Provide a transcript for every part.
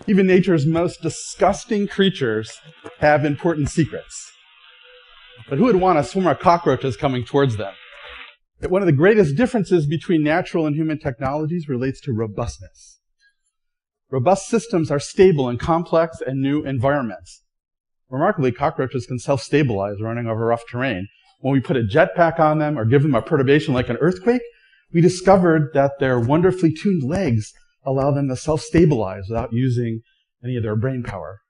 Even nature's most disgusting creatures have important secrets. But who would want a swarm of cockroaches coming towards them? But one of the greatest differences between natural and human technologies relates to robustness. Robust systems are stable in complex and new environments. Remarkably, cockroaches can self-stabilize running over rough terrain. When we put a jetpack on them or give them a perturbation like an earthquake, we discovered that their wonderfully tuned legs allow them to self-stabilize without using any of their brain power.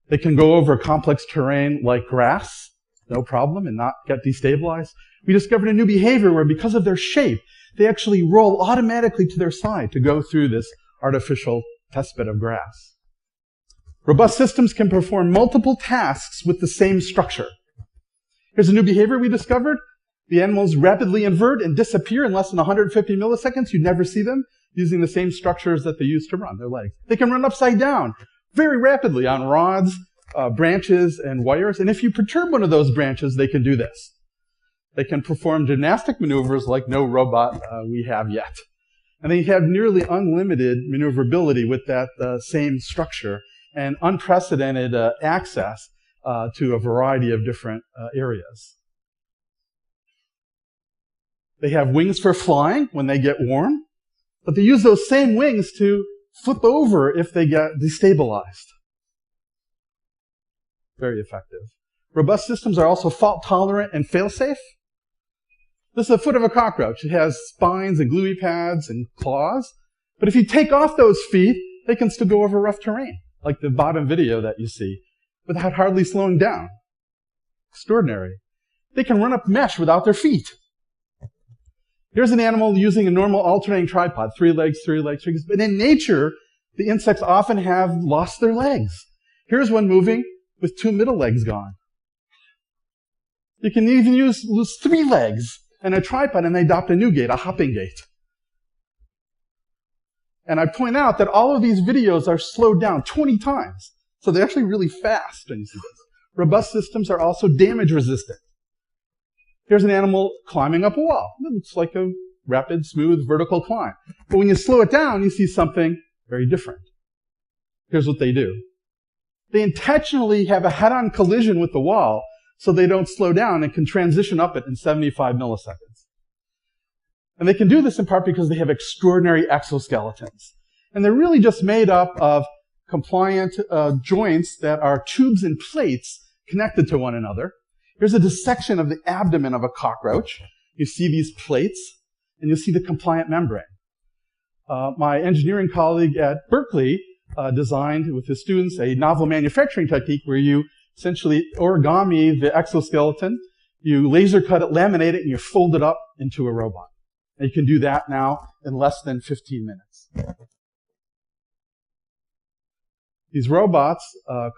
They can go over complex terrain like grass, no problem, and not get destabilized. We discovered a new behavior where, because of their shape, they actually roll automatically to their side to go through this artificial testbed of grass. Robust systems can perform multiple tasks with the same structure. Here's a new behavior we discovered. The animals rapidly invert and disappear in less than 150 milliseconds. You never see them using the same structures that they use to run, their legs. They can run upside down very rapidly on rods, branches, and wires. And if you perturb one of those branches, they can do this. They can perform gymnastic maneuvers like no robot we have yet. And they have nearly unlimited maneuverability with that same structure and unprecedented access to a variety of different areas. They have wings for flying when they get warm, but they use those same wings to flip over if they get destabilized. Very effective. Robust systems are also fault-tolerant and fail-safe. This is the foot of a cockroach. It has spines and gluey pads and claws, but if you take off those feet, they can still go over rough terrain, like the bottom video that you see, without hardly slowing down. Extraordinary. They can run up mesh without their feet. Here's an animal using a normal alternating tripod, 3 legs, 3 legs, 3 legs. But in nature, the insects often have lost their legs. Here's one moving with 2 middle legs gone. You can even lose 3 legs and a tripod, and they adopt a new gait, a hopping gait. And I point out that all of these videos are slowed down 20 times. So they're actually really fast when you see this. Robust systems are also damage resistant. Here's an animal climbing up a wall. It looks like a rapid, smooth, vertical climb. But when you slow it down, you see something very different. Here's what they do. They intentionally have a head-on collision with the wall so they don't slow down and can transition up it in 75 milliseconds. And they can do this in part because they have extraordinary exoskeletons. And they're really just made up of compliant joints that are tubes and plates connected to one another. Here's a dissection of the abdomen of a cockroach. You see these plates, and you see the compliant membrane. My engineering colleague at Berkeley designed with his students a novel manufacturing technique where you essentially origami the exoskeleton, you laser cut it, laminate it, and you fold it up into a robot. And you can do that now in less than 15 minutes. These robots,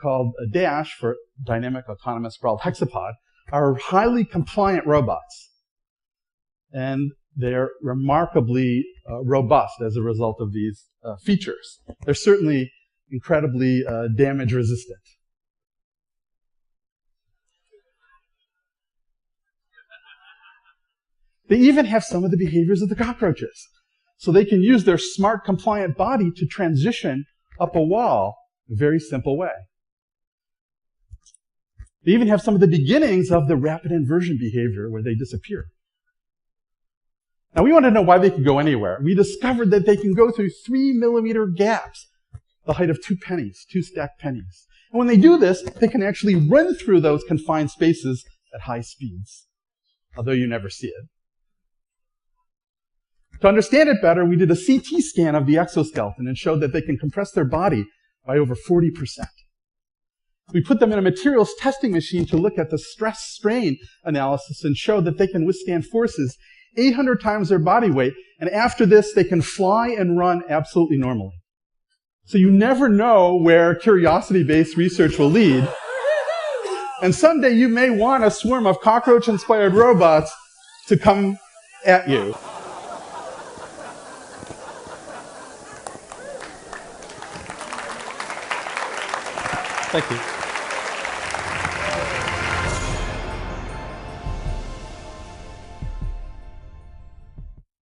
called a DASH for Dynamic Autonomous Sprawled Hexapod, are highly compliant robots. And they're remarkably robust as a result of these features. They're certainly incredibly damage resistant. They even have some of the behaviors of the cockroaches. So they can use their smart, compliant body to transition up a wall in a very simple way. They even have some of the beginnings of the rapid inversion behavior where they disappear. Now, we wanted to know why they could go anywhere. We discovered that they can go through 3-millimeter gaps, the height of 2 pennies, 2 stacked pennies. And when they do this, they can actually run through those confined spaces at high speeds, although you never see it. To understand it better, we did a CT scan of the exoskeleton and showed that they can compress their body by over 40%. We put them in a materials testing machine to look at the stress-strain analysis and showed that they can withstand forces 800 times their body weight, and after this, they can fly and run absolutely normally. So you never know where curiosity-based research will lead, and someday you may want a swarm of cockroach-inspired robots to come at you. Thank you.